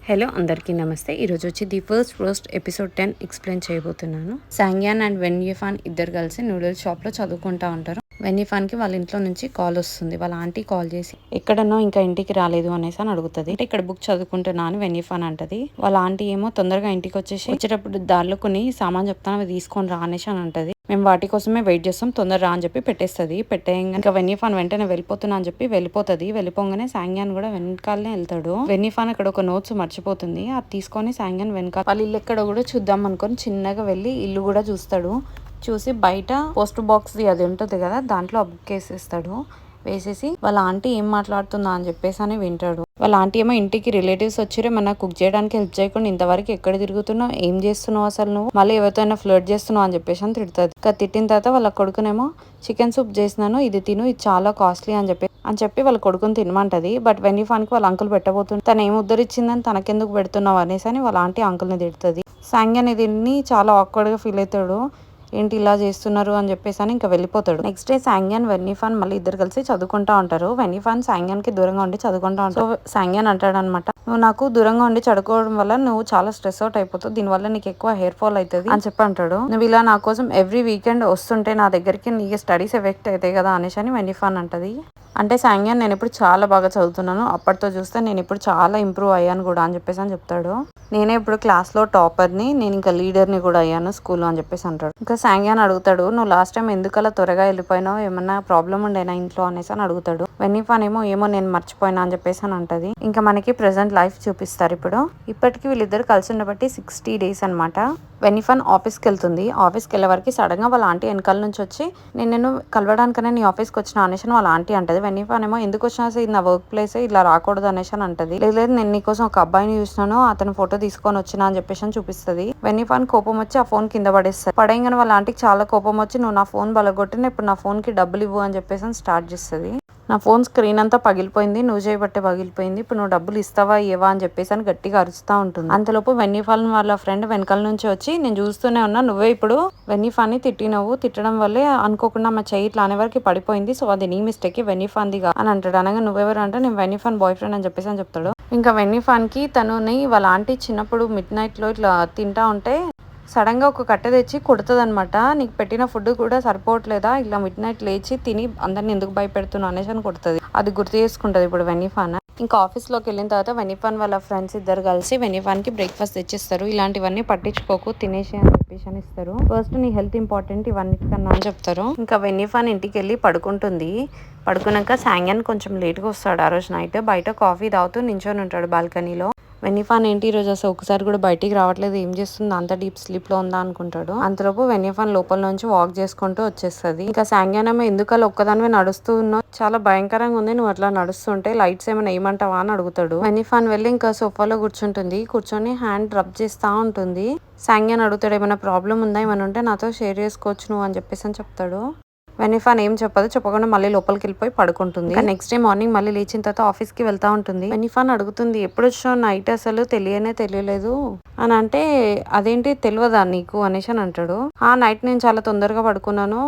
Hello అందరికీ నమస్తే. ఈరోజు వచ్చి ది ఫస్ట్ ఎపిసోడ్ 10 ఎక్స్ప్లెయిన్ చేయబోతున్నాను. సాంగ్యాన్ అండ్ వెన్యఫాన్ ఇద్దరు కలిసి నూడిల్స్ షాప్లో చదువుకుంటా ఉంటారు. వెన్యఫాన్కి వాళ్ళ ఇంట్లో నుంచి కాల్ వస్తుంది. వాళ్ళ ఆంటీ కాల్ చేసి ఎక్కడనో ఇంకా ఇంటికి రాలేదు అనేసి అని అడుగుతుంది. అంటే ఇక్కడ బుక్ చదువుకుంటున్నా అని వెన్యఫాన్ అంటది. వాళ్ళ ఆంటీ ఏమో తొందరగా ఇంటికి వచ్చేటప్పుడు దారిలో కొన్ని సామాన్ చెప్తాను అవి తీసుకొని రా అనేసి అని అంటది. మేము వాటి కోసమే వెయిట్ చేస్తాం, తొందర రా అని చెప్పి పెట్టేస్తుంది. పెట్టేయంగా ఇంకా వెన్యఫాన్ వెంటనే వెళ్ళిపోతున్నా అని చెప్పి వెళ్ళిపోతుంది. వెళ్ళిపోగానే సాంగ్యాన్ కూడా వెనకాలనే వెళ్తాడు. వెన్యఫాన్ అక్కడ ఒక నోట్స్ మర్చిపోతుంది. అది తీసుకొని సాంగ్యాన్ వెనకాల వాళ్ళ ఇల్లు ఎక్కడ కూడా చూద్దాం అనుకొని చిన్నగా వెళ్ళి ఇల్లు కూడా చూస్తాడు. చూసి బయట పోస్ట్ బాక్స్ అది ఉంటుంది కదా, దాంట్లో ఆ బుక్ వేసేస్తాడు. వేసేసి వాళ్ళ ఆంటీ ఏం మాట్లాడుతుందా అని చెప్పేసి అని వింటాడు. వాళ్ళ ఆంటీ ఏమో ఇంటికి రిలేటివ్స్ వచ్చి మన కుక్ చేయడానికి హెల్ప్ చేయకుండా ఇంతవరకు ఎక్కడ తిరుగుతున్నావు, ఏం చేస్తున్నావు అసలు నువ్వు, మళ్ళీ ఎవరితో ఫ్లర్ట్ చేస్తున్నావు అని చెప్పేసి అని తిడుతుంది. ఇంకా తిట్టిన తర్వాత వాళ్ళ కొడుకునేమో చికెన్ సూప్ చేసినాను, ఇది తిను, ఇది చాలా కాస్ట్లీ అని చెప్పి వాళ్ళ కొడుకుని తినమంటది. బట్ వెన్యఫాన్కి వాళ్ళ అంకుల్ పెట్టబోతుంది. తను ఏం ఉద్ధరించిందని తనకెందుకు పెడుతున్నావు అనేసి అని వాళ్ళ ఆంటీ అంకుల్ని తిడుతుంది. సాంగ్యాన్ దీన్ని చాలా ఆక్వర్డ్ గా ఫీల్ అవుతాడు. ఏంటి ఇలా చేస్తున్నారు అని చెప్పేసి అని ఇంకా వెళ్ళిపోతాడు. నెక్స్ట్ డే సాంగ్యాన్ వెన్యఫాన్ మళ్ళీ ఇద్దరు కలిసి చదువుకుంటా ఉంటారు. వెన్యఫాన్ సాంగ్యాన్ కి దూరంగా ఉండి చదువుకుంటా ఉంటారు. సో సాంగ్యాన్ అంటాడు అనమాట, నువ్వు నాకు దూరంగా ఉండి చదువుకోవడం వల్ల నువ్వు చాలా స్ట్రెస్ అవుట్ అయిపోతావు, దీనివల్ల నీకు ఎక్కువ హెయిర్ ఫాల్ అవుతుంది అని చెప్పి అంటాడు. నువ్వు ఇలా నా కోసం ఎవ్రీ వీకెండ్ వస్తుంటే నా దగ్గరికి నీకు స్టడీస్ ఎఫెక్ట్ అవుతాయి కదా అనేసి అని వెన్యఫాన్ అంటది. అంటే సాంగ్యాన్ నేను ఇప్పుడు చాలా బాగా చదువుతున్నాను, అప్పటితో చూస్తే నేను ఇప్పుడు చాలా ఇంప్రూవ్ అయ్యాను కూడా అని చెప్పేసి అని చెప్తాడు. నేనే ఇప్పుడు క్లాస్లో టాపర్ని, నేను ఇంకా లీడర్ని కూడా అయ్యాను స్కూల్లో అని చెప్పేసి అంటాడు. ఇంకా సాంగ్యాన్ అడుగుతాడు, నువ్వు లాస్ట్ టైం ఎందుకలా త్వరగా వెళ్ళిపోయినావు, ఏమన్నా ప్రాబ్లం ఉండేనా ఇంట్లో అనేసి అని అడుగుతాడు. వెన్యఫాన్ ఏమో నేను మర్చిపోయినా అని చెప్పేసి అని అంటది. ఇంకా మనకి ప్రెసెంట్ లైఫ్ చూపిస్తారు. ఇప్పటికి వీళ్ళిద్దరు కలిసి ఉండబట్టి 60 days అనమాట. వెన్యఫాన్ ఆఫీస్కి వెళ్తుంది. ఆఫీస్కి వెళ్ళే వరకు సడన్ గా వాళ్ళ ఆంటీ వెనకాల నుంచి వచ్చి నేను కలవడానికనే నీ ఆఫీస్కి వచ్చిన అనేసి వాళ్ళ ఆంటీ అంటది. వెన్యఫాన్ ఏమో ఎందుకు వచ్చినా ఇది నా వర్క్ ప్లేస్, ఇలా రాకూడదు అనేసి అని అంటది. లేదు నేను నీకోసం ఒక అబ్బాయిని చూసినాను, అతను ఫోటో తీసుకొని వచ్చినా అని చెప్పేసి అని చూపిస్తుంది. వెన్యఫాన్ కోపం వచ్చి ఆ ఫోన్ కింద పడేస్తుంది. పడేయగానే వాళ్ళ ఆంటీకి చాలా కోపం వచ్చి నువ్వు నా ఫోన్ బలగొట్టిన, ఇప్పుడు నా ఫోన్ కి డబ్బులు ఇవ్వు అని చెప్పేసి అని స్టార్ట్ చేస్తుంది. నా ఫోన్ స్క్రీన్ అంతా పగిలిపోయింది, నువ్వు చేయబట్టే పగిలిపోయింది, ఇప్పుడు నువ్వు డబ్బులు ఇస్తావా ఇవ్వవా అని చెప్పేసి అని గట్టిగా అరుస్తూ ఉంటుంది. అంతలోపు వెన్యఫాన్ వాళ్ళ ఫ్రెండ్ వెనకాల నుంచి వచ్చి నేను చూస్తూనే ఉన్నా, నువ్వే ఇప్పుడు వెన్యఫాన్ ని తిట్టినవు, తిట్టడం వల్లే అనుకోకుండా మా చెయ్యి ఇట్లా అనే వరకు పడిపోయింది, సో అది నీ మిస్టేక్, వెన్యఫాన్ దిగా అని అంటాడు. అనగా నువ్వెవరు అంటే నేను వెన్యఫాన్ బాయ్ ఫ్రెండ్ అని చెప్పేసి అని చెప్తాడు. ఇంకా వెన్యఫాన్ కి తనుని వాళ్ళ ఆంటీ చిన్నప్పుడు మిడ్ నైట్ లో ఇట్లా తింటా ఉంటే సడన్ గా ఒక కట్టె తెచ్చి కొడుతుంది అనమాట. నీకు పెట్టిన ఫుడ్ కూడా సరిపోవట్లేదా, ఇలా మిడ్ నైట్ లేచి తిని అందరిని ఎందుకు భయపెడుతున్నావు అనేసి అని కొడుతుంది. అది గుర్తు చేసుకుంటది ఇప్పుడు వెన్యఫాన్. ఇంకా ఆఫీస్లోకి వెళ్ళిన తర్వాత వెన్యఫాన్ వాళ్ళ ఫ్రెండ్స్ ఇద్దరు కలిసి వెన్యఫాన్ కి బ్రేక్ఫాస్ట్ తెచ్చిస్తారు. ఇలాంటివన్నీ పట్టించుకోకు, తినేసి అని చెప్పేసి అని ఇస్తారు. ఫస్ట్ నీ హెల్త్ ఇంపార్టెంట్ ఇవన్నిటికన్నా అని చెప్తారు. ఇంకా వెన్యఫాన్ ఇంటికి వెళ్ళి పడుకుంటుంది. పడుకున్నాక సాంగ్యాన్ కొంచెం లేట్గా వస్తాడు. ఆ రోజు నైట్ బయట కాఫీ తాగుతూ నించొని ఉంటాడు బాల్కనీలో. వెన్యఫాన్ ఏంటి ఈ రోజు అసలు ఒకసారి కూడా బయటికి రావట్లేదు, ఏం చేస్తుంది, అంత డీప్ స్లీప్ లో ఉందా అనుకుంటాడు. అంతలోపు వెన్యఫాన్ లోపల నుంచి వాక్ చేసుకుంటూ వచ్చేస్తుంది. ఇంకా సాంగ్యాన్ ఏమో ఎందుకలా ఒక్కదానివే నడుస్తూ ఉన్నావు, చాలా భయంకరంగా ఉంది నువ్వు అట్లా నడుస్తుంటే, లైట్స్ ఏమైనా ఏమంటావా అని అడుగుతాడు. వెన్యఫాన్ వెళ్ళి ఇంకా సోఫాలో కూర్చుంటుంది. కూర్చొని హ్యాండ్ రబ్ చేస్తా ఉంటుంది. సాంగ్యాన్ అడుగుతాడు ఏమైనా ప్రాబ్లం ఉందా, ఏమైనా ఉంటే నాతో షేర్ చేసుకోవచ్చు నువ్వు అని చెప్పేసి అని చెప్తాడు. వెన్యఫాన్ ఏం చెప్పదు, చెప్పకుండా మళ్ళీ లోపలికి వెళ్ళిపోయి పడుకుంటుంది. నెక్స్ట్ డే మార్నింగ్ మళ్ళీ లేచిన తర్వాత ఆఫీస్ కి వెళ్తా ఉంటుంది. వెన్యఫాన్ అడుగుతుంది ఎప్పుడు వచ్చినావు నైట్, అసలు తెలియలేదు అని అంటే, అదేంటి తెలియదా నీకు అనేసి అని అంటాడు. ఆ నైట్ నేను చాలా తొందరగా పడుకున్నాను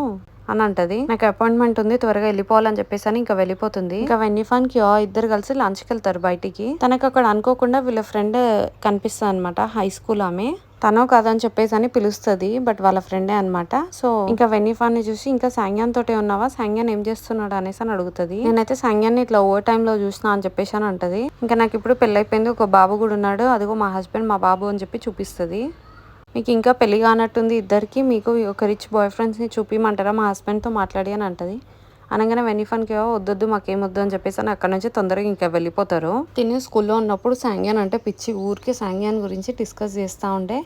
అని అంటది. నాకు అపాయింట్మెంట్ ఉంది, త్వరగా వెళ్ళిపోవాలని చెప్పేసి అని ఇంకా వెళ్ళిపోతుంది. ఇంకా వెన్యఫాన్ కి ఇద్దరు కలిసి లంచ్ కి వెళ్తారు బయటికి. తనకు అక్కడ అనుకోకుండా వీళ్ళ ఫ్రెండ్ కనిపిస్తుంది అనమాట, హై స్కూల్ ఆమె. తనో కాదని చెప్పేసి అని పిలుస్తుంది, బట్ వాళ్ళ ఫ్రెండే అనమాట. సో ఇంకా వెన్యఫాన్ ని చూసి ఇంకా సాంగ్యాన్ తోటే ఉన్నావా, సాంగ్యాన్ ఏం చేస్తున్నాడు అనేసి అని అడుగుతుంది. నేనైతే సాంగ్యాన్ ని ఇట్లా ఓవర్ టైమ్ లో చూసినా అని చెప్పేసి అని అంటది. ఇంకా నాకు ఇప్పుడు పెళ్ళైపోయింది, ఒక బాబు కూడా ఉన్నాడు, అదిగో మా హస్బెండ్ మా బాబు అని చెప్పి చూపిస్తుంది. మీకు ఇంకా పెళ్లి కానట్టుంది ఇద్దరికి, మీకు ఒక రిచ్ బాయ్ ఫ్రెండ్స్ని చూపించమంటారా మా హస్బెండ్తో మాట్లాడి అని అంటది. అనగానే వెన్యఫాన్కి వద్దు మాకేం వద్దు అని చెప్పేసి అని అక్కడ నుంచి తొందరగా ఇంకా వెళ్ళిపోతారు. తిని స్కూల్లో ఉన్నప్పుడు సాంగ్యాన్ అంటే పిచ్చి, ఊరికి సాంగ్యాన్ గురించి డిస్కస్ చేస్తూ ఉంటే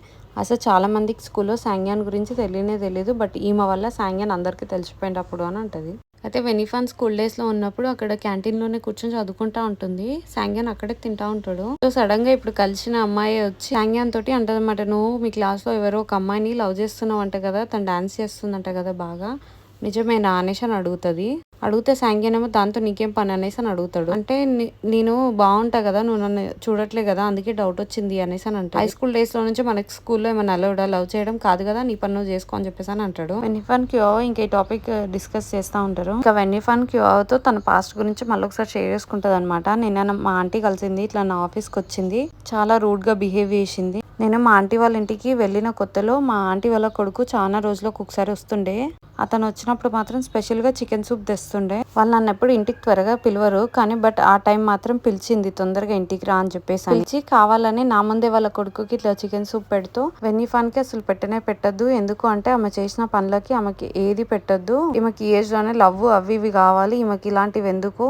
అసలు చాలా మందికి స్కూల్లో సాంగ్యాన్ గురించి తెలియదు, బట్ ఈమె వల్ల సాంగ్యాన్ అందరికీ తెలిసిపోయింది అప్పుడు అని అంటది. అయితే వెన్యఫాన్ స్కూల్ డేస్ లో ఉన్నప్పుడు అక్కడ క్యాంటీన్ లోనే కూర్చొని చదువుకుంటా ఉంటుంది. సాంగ్యాన్ అక్కడే తింటా ఉంటాడు. సో సడన్ గా ఇప్పుడు కలిసిన అమ్మాయి వచ్చి సాంగ్యాన్ తోటి అంటదన్నమాట, నువ్వు మీ క్లాస్ లో ఎవరో ఒక అమ్మాయిని లవ్ చేస్తున్నావు అంట కదా, తను డాన్స్ చేస్తుందంట కదా బాగా, నిజమేనా అనేసి అని అడుగుతుంది. అడిగితే సాంగ్యానేమో దాంతో నీకేం పని అనేసి అని అడుగుతాడు. అంటే నేను బాగుంటా కదా, నువ్వు నన్ను చూడట్లే కదా, అందుకే డౌట్ వచ్చింది అనేసి అని అంటాడు. హై స్కూల్ డేస్ లో నుంచి మనకి స్కూల్లో ఏమైనా అలౌడా, లవ్ చేయడం కాదు కదా, నీ పని నువ్వు చేసుకో అని చెప్పేసి అని అంటాడు. వెన్నిఫాన్ క్యూ ఇంకా ఈ టాపిక్ డిస్కస్ చేస్తా ఉంటారు. ఇంకా వెన్నిఫాన్ క్యూ తో తన పాస్ట్ గురించి మళ్ళీ ఒకసారి షేర్ చేసుకుంటది అనమాట. నిన్న మా ఆంటీ కలిసింది, ఇట్లా నా ఆఫీస్ కి వచ్చింది, చాలా రూడ్ గా బిహేవ్ చేసింది. నేను మా ఆంటీ వాళ్ళ ఇంటికి వెళ్ళిన కొత్తలో మా ఆంటీ వాళ్ళ కొడుకు చాలా రోజులకు ఒకసారి వస్తుండే. అతను వచ్చినప్పుడు మాత్రం స్పెషల్ గా చికెన్ సూప్ తెస్తుండే. వాళ్ళు నన్ను ఎప్పుడు ఇంటికి త్వరగా పిలవరు, కానీ బట్ ఆ టైం మాత్రం పిలిచింది, తొందరగా ఇంటికి రా అని చెప్పేసి పిలిచి కావాలని నా ముందే వాళ్ళ కొడుకుకి ఇట్లా చికెన్ సూప్ పెడుతూ వెన్నిఫాన్ కి అసలు పెట్టనే పెట్టద్దు, ఎందుకు అంటే ఆమె చేసిన పనులకి ఆమెకి ఏది పెట్టద్దు, ఈమెకి ఏజ్ లోనే లవ్ అవి ఇవి కావాలి, ఈమెకి ఇలాంటివి ఎందుకు,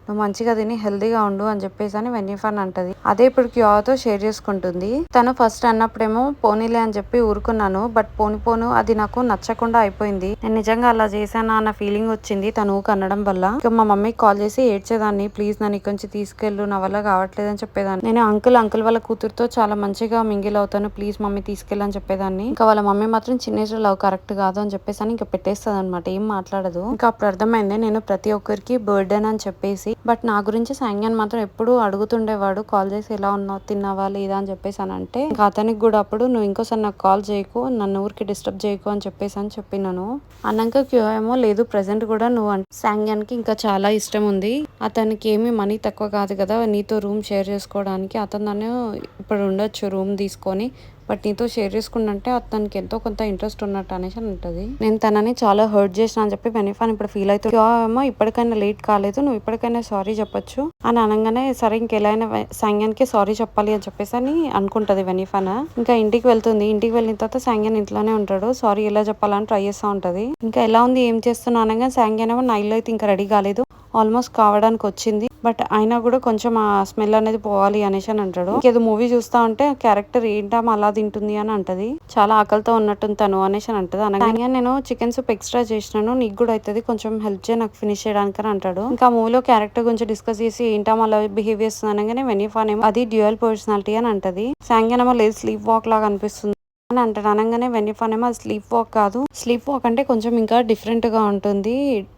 నువ్వు మంచిగా తిని హెల్దీగా ఉండు అని చెప్పేసి అని వెన్నిఫాన్ అంటది. అదే ఇప్పుడు క్యూతో షేర్ చేసుకుంటుంది. తను ఫస్ట్ అన్నప్పుడేమో పోనీలే అని చెప్పి ఊరుకున్నాను, బట్ పోను అది నాకు నచ్చకుండా అయిపోయింది, నేను నిజంగా అలా చేశానా అన్న ఫీలింగ్ వచ్చింది తను అనడం వల్ల. ఇక మా మమ్మీకి కాల్ చేసి ఏడ్చేదాన్ని, ప్లీజ్ నన్ను ఇక్కడ నుంచి తీసుకెళ్ళు, నా వల్ల కావట్లేదు అని చెప్పేదాన్ని. నేను అంకుల్ వాళ్ళ కూతురుతో చాలా మంచిగా మింగిల్ అవుతాను, ప్లీజ్ మమ్మీ తీసుకెళ్ళి అని చెప్పేదాన్ని. ఇంకా వాళ్ళ మమ్మీ మాత్రం చిన్న ఏజ్ లో లవ్ కరెక్ట్ కాదు అని చెప్పేసి అని ఇంకా పెట్టేస్తుంది అనమాట, ఏం మాట్లాడదు. ఇంకా అప్పుడు అర్థమైంది నేను ప్రతి ఒక్కరికి బర్డెన్ అని చెప్పేసి. బట్ నా గురించి సాంగ్యాన్ మాత్రం ఎప్పుడు అడుగుతుండేవాడు, కాల్ చేసి ఎలా ఉన్నావు, తిన్నావా లేదా అని చెప్పేసి అని అంటే, ఇంకా అతనికి కూడా అప్పుడు నువ్వు ఇంకోసారి నాకు కాల్ చేయకు, నన్ను ఊరికి డిస్టర్బ్ చేయకు అని చెప్పేసి అని చెప్పినాను. అన్నాక క్యూ ఏమో లేదు, ప్రెసెంట్ కూడా నువ్వు సాంగ్యాన్ కి ఇంకా చాలా ఇష్టం ఉంది, అతనికి ఏమి మనీ తక్కువ కాదు కదా నీతో రూమ్ షేర్ చేసుకోవడానికి, అతను ఇప్పుడు ఉండొచ్చు రూమ్ తీసుకొని, బట్ నీతో షేర్ చేసుకుంటే అతనికి ఎంతో కొంత ఇంట్రెస్ట్ ఉన్నట్టు అనేసి అని ఉంటుంది. నేను తనని చాలా హర్ట్ చేసిన అని చెప్పి వెన్నిఫాన్ ఇప్పుడు ఫీల్ అవుతుంది. ఏమో ఇప్పటికైనా లేట్ కాలేదు, నువ్వు ఇప్పటికైనా సారీ చెప్పొచ్చు అని అనగానే, సరే ఇంకెలా అయినా సాంగ్యాన్ కి సారీ చెప్పాలి అని చెప్పేసి అని అనుకుంటది వెన్నిఫాన్. ఇంకా ఇంటికి వెళ్తుంది. ఇంటికి వెళ్ళిన తర్వాత సాంగ్యాన్ ఇంట్లోనే ఉంటాడు. సారీ ఎలా చెప్పాలని ట్రై చేస్తూ ఉంటది. ఇంకా ఎలా ఉంది, ఏం చేస్తున్నా అనగా సాంగ్యాన్ ఏమో నా ఇల్లు అయితే ఇంకా రెడీ కాలేదు, ఆల్మోస్ట్ కావడానికి వచ్చింది, బట్ అయినా కూడా కొంచెం ఆ స్మెల్ అనేది పోవాలి అనేసి అని అంటాడు. ఇంకేదో మూవీ చూస్తా ఉంటే క్యారెక్టర్ ఏంటమ్మా అలా తింటుంది అని అంటది, చాలా ఆకలితో ఉన్నట్టుంది తను అనేసి అని అంటది. అనగా నేను చికెన్ సూప్ ఎక్స్ట్రా చేసినాను, నీకు కూడా అవుతుంది, కొంచెం హెల్ప్ చేయ నాకు ఫినిష్ చేయడానికి అని అంటాడు. ఇంకా మూవీలో క్యారెక్టర్ గురించి డిస్కస్ చేసి ఏంటమ్మా అలా బిహేవ్ చేస్తుంది అనగానే వెన్నిఫాన్ ఏమో అది డ్యూయల్ పర్సనాలిటీ అని అంటది. సాంగ్యాన్ ఏమో లేదు స్లీప్ వాక్ లాగా అనిపిస్తుంది అని అంటాడు. అనగానే వెన్నిఫాన్ ఏమో స్లీప్ వాక్ కాదు, స్లీప్ వాక్ అంటే కొంచెం ఇంకా డిఫరెంట్ గా ఉంటుంది,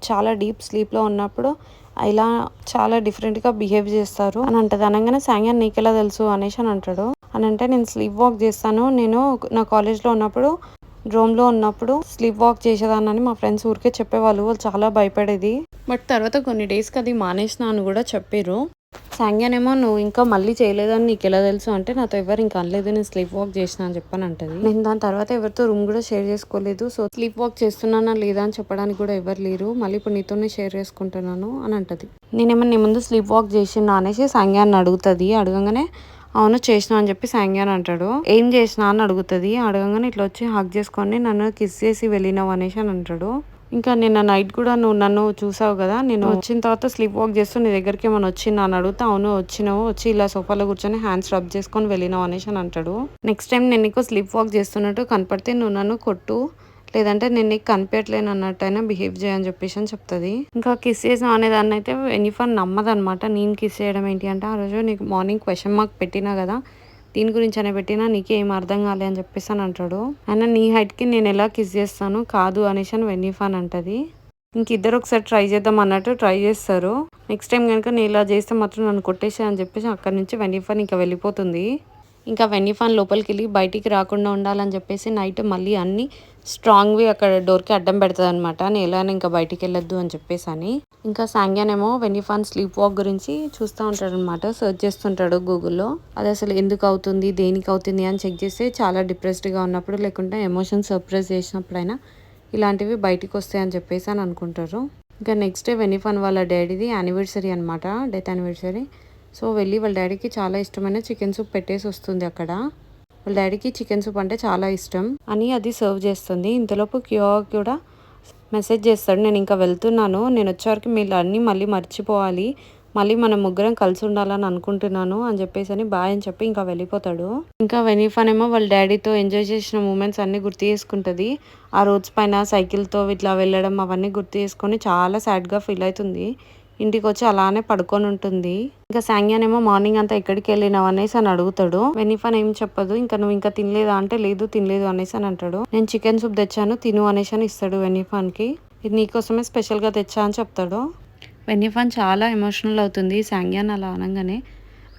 చాలా డీప్ స్లీప్ లో ఉన్నప్పుడు ఇలా చాలా డిఫరెంట్ గా బిహేవ్ చేస్తారు అని అంటది. అనగానే సాంగ్యాన్ నీకెలా తెలుసు అనేసి అని అంటాడు. అని అంటే నేను స్లీప్ వాక్ చేస్తాను, నేను నా కాలేజ్ లో ఉన్నప్పుడు డ్రోమ్ లో ఉన్నప్పుడు స్లీప్ వాక్ చేసేదాన్ని మా ఫ్రెండ్స్ ఊరికే చెప్పేవాళ్ళు, వాళ్ళు చాలా భయపడేది, బట్ తర్వాత కొన్ని డేస్ కి అది మానేసిన అని కూడా చెప్పారు. సాంగ్యాన్ ఏమో నువ్వు ఇంకా మళ్ళీ చేయలేదని నీకు ఎలా తెలుసు అంటే, నాతో ఎవరు ఇంకా అనలేదు, నేను స్లీప్ వాక్ చేసిన అని చెప్పని అంటది. నేను దాని తర్వాత ఎవరితో రూమ్ కూడా షేర్ చేసుకోలేదు, సో స్లీప్ వాక్ చేస్తున్నానా లేదా అని చెప్పడానికి కూడా ఎవరు లేరు, మళ్ళీ ఇప్పుడు నీతోనే షేర్ చేసుకుంటున్నాను అని అంటది. నేనేమో నీ ముందు స్లీప్ వాక్ చేసినా అనేసి సాంగ్యాన్ అడుగుతుంది. అడగంగానే అవును చేసిన అని చెప్పి సాంగ్యాన్ అంటాడు. ఏం చేసినా అని అడుగుతుంది. అడగంగానే ఇట్లా వచ్చి హగ్ చేసుకొని నన్ను కిస్ చేసి వెళ్ళినావు అనేసి అని అంటాడు. ఇంకా నిన్న నైట్ కూడా నువ్వు నన్ను చూసావు కదా, నేను వచ్చిన తర్వాత స్లీప్ వాక్ చేస్తూ నీ దగ్గరికి ఏమైనా వచ్చిందా అని అడుగుతా, అవును వచ్చినావు, వచ్చి ఇలా సోఫాలో కూర్చొని హ్యాండ్స్ రబ్ చేసుకొని వెళ్ళినావు అనేసి అని అంటాడు. నెక్స్ట్ టైం నేను నీకు స్లీప్ వాక్ చేస్తున్నట్టు కనపడితే నువ్వు నన్ను కొట్టు, లేదంటే నేను నీకు కనిపించట్లేను అన్నట్టయినా బిహేవ్ చేయని చెప్పేసి అని చెప్తుంది. ఇంకా కిస్ చేసాం అనేదాన్ని అయితే వెన్నిఫాన్ నమ్మదనమాట. నేను కిస్ చేయడం ఏంటి అంటే, ఆ రోజు నీకు మార్నింగ్ క్వశ్చన్ మార్క్ పెట్టినా కదా, దీని గురించి అనే పెట్టినా నీకేం అర్థం కాలే అని చెప్పేసి అని అంటాడు. అయినా నీ హైట్కి నేను ఎలా కిస్ చేస్తాను కాదు అనేసి అని వెన్నిఫాన్ అంటది. ఇంక ఇద్దరు ఒకసారి ట్రై చేద్దాం అన్నట్టు ట్రై చేస్తారు. నెక్స్ట్ టైం కనుక నేను ఇలా చేస్తే మాత్రం నన్ను కొట్టేసా అని చెప్పేసి అక్కడి నుంచి వెన్నిఫాన్ ఇంకా వెళ్ళిపోతుంది. ఇంకా వెన్నిఫాన్ లోపలికి వెళ్ళి బయటికి రాకుండా ఉండాలని చెప్పేసి నైట్ మళ్ళీ అన్ని స్ట్రాంగ్వి అక్కడ డోర్కి అడ్డం పెడుతుంది అనమాట, నేను ఎలా ఇంకా బయటికి వెళ్ళొద్దు అని చెప్పేసి అని. ఇంకా సాంగ్యాన్ ఏమో వెన్నిఫాన్ స్లీప్ వాక్ గురించి చూస్తూ ఉంటాడు అనమాట, సర్చ్ చేస్తుంటాడు గూగుల్లో, అది అసలు ఎందుకు అవుతుంది దేనికి అవుతుంది అని చెక్ చేస్తే చాలా డిప్రెస్డ్గా ఉన్నప్పుడు లేకుంటే ఎమోషన్స్ సర్ప్రైజ్ చేసినప్పుడైనా ఇలాంటివి బయటికి వస్తాయని చెప్పేసి అని అనుకుంటారు. ఇంకా నెక్స్ట్ డే వెన్నిఫాన్ వాళ్ళ డాడీది యానివర్సరీ అనమాట, డెత్ యానివర్సరీ. సో వెళ్ళి వాళ్ళ డాడీకి చాలా ఇష్టమైన చికెన్ సూప్ పెట్టేసి వస్తుంది అక్కడ. వాళ్ళ డాడీకి చికెన్ సూప్ అంటే చాలా ఇష్టం అని అది సర్వ్ చేస్తుంది. ఇంతలోపు క్యూ కూడా మెసేజ్ చేస్తాడు, నేను ఇంకా వెళ్తున్నాను, నేను వచ్చేవరకు మీరు అన్నీ మళ్ళీ మర్చిపోవాలి, మళ్ళీ మనం ముగ్గురం కలిసి ఉండాలని అనుకుంటున్నాను అని చెప్పేసి అని బాయ్ అని చెప్పి ఇంకా వెళ్ళిపోతాడు. ఇంకా వెన్నిఫాన్ ఏమో వాళ్ళ డాడీతో ఎంజాయ్ చేసిన మూమెంట్స్ అన్ని గుర్తు చేసుకుంటుంది. ఆ రోడ్స్ పైన సైకిల్తో ఇట్లా వెళ్ళడం అవన్నీ గుర్తు చేసుకొని చాలా సాడ్గా ఫీల్ అవుతుంది. ఇంటికి వచ్చి అలానే పడుకొని ఉంటుంది. ఇంకా సాంగ్యాన్ ఏమో మార్నింగ్ అంతా ఎక్కడికి వెళ్ళినావు అనేసి అని అడుగుతాడు. వెన్నిఫాన్ ఏం చెప్పదు. ఇంకా నువ్వు ఇంకా తినలేదా అంటే లేదు తినలేదు అనేసి అని అంటాడు. నేను చికెన్ సూప్ తెచ్చాను తిను అనేసి అని ఇస్తాడు వెన్నిఫాన్ కి. ఇది నీకోసమే స్పెషల్గా తెచ్చా అని చెప్తాడు. వెన్నిఫాన్ చాలా ఎమోషనల్ అవుతుంది సాంగ్యాన్ అలా అనగానే.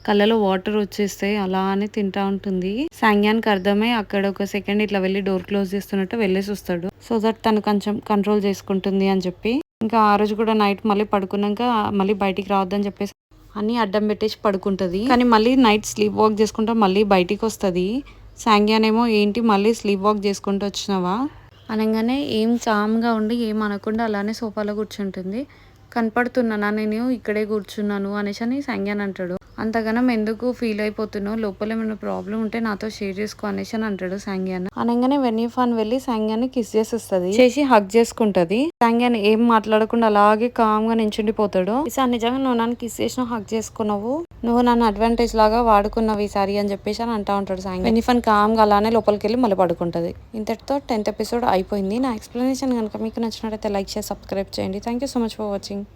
కళ్ళలో వాటర్ వచ్చేస్తే అలా అని తింటా ఉంటుంది. సాంగ్యాన్కి అర్థమై అక్కడ ఒక సెకండ్ ఇట్లా వెళ్ళి డోర్ క్లోజ్ చేస్తున్నట్టు వెళ్ళేసి వస్తాడు. సో దట్ తను కొంచెం కంట్రోల్ చేసుకుంటుంది అని చెప్పి. ఇంకా ఆ రోజు కూడా నైట్ మళ్ళీ పడుకున్నాక మళ్ళీ బయటికి రావద్దని చెప్పేసి అన్ని అడ్డం పెట్టేసి పడుకుంటుంది. కానీ మళ్ళీ నైట్ స్లీప్ వాక్ చేసుకుంటా మళ్ళీ బయటికి వస్తుంది. సాంగ్యాన్ ఏమో ఏంటి మళ్ళీ స్లీప్ వాక్ చేసుకుంటూ వచ్చినావా అనగానే ఏం కామ్గా ఉండి ఏం అనకుండా అలానే సోఫాలో కూర్చుంటుంది. కనపడుతున్నానా నేను ఇక్కడే కూర్చున్నాను అనేసి అని సాంగ్యాన్ అంటాడు. అంతగానం ఎందుకు ఫీల్ అయిపోతున్నావు, లోపల ఏమైనా ప్రాబ్లం ఉంటే నాతో షేర్ చేసుకో అనేసి అని అంటాడు సాంగ్యాన్. అనగానే వెన్నిఫాన్ వెళ్ళి సాంగ్యాన్ని కిస్ చేసేస్తుంది, చేసి హగ్ చేసుకుంటది. సాంగ్యాన్ ఏం మాట్లాడకుండా అలాగే కామ్ గా నించుండిపోతాడు. ఈసారి నిజంగా నువ్వు నన్ను కిస్ చేసిన హగ్ చేసుకున్నావు, నువ్వు నన్ను అడ్వాంటేజ్ లాగా వాడుకున్నావు ఈసారి అని చెప్పేసి అని అంటా ఉంటాడు సాంగ్యాన్. వెన్నిఫాన్ కామ్ గా అలానే లోపలికి వెళ్ళి మళ్ళీ పడుకుంటది. ఇంతటితో 10th ఎపిసోడ్ అయిపోయింది. నా ఎక్స్ప్లెనేషన్ కనుక మీకు నచ్చినట్లయితే లైక్ చేసి సబ్స్క్రైబ్ చేయండి. Thank you so much for watching.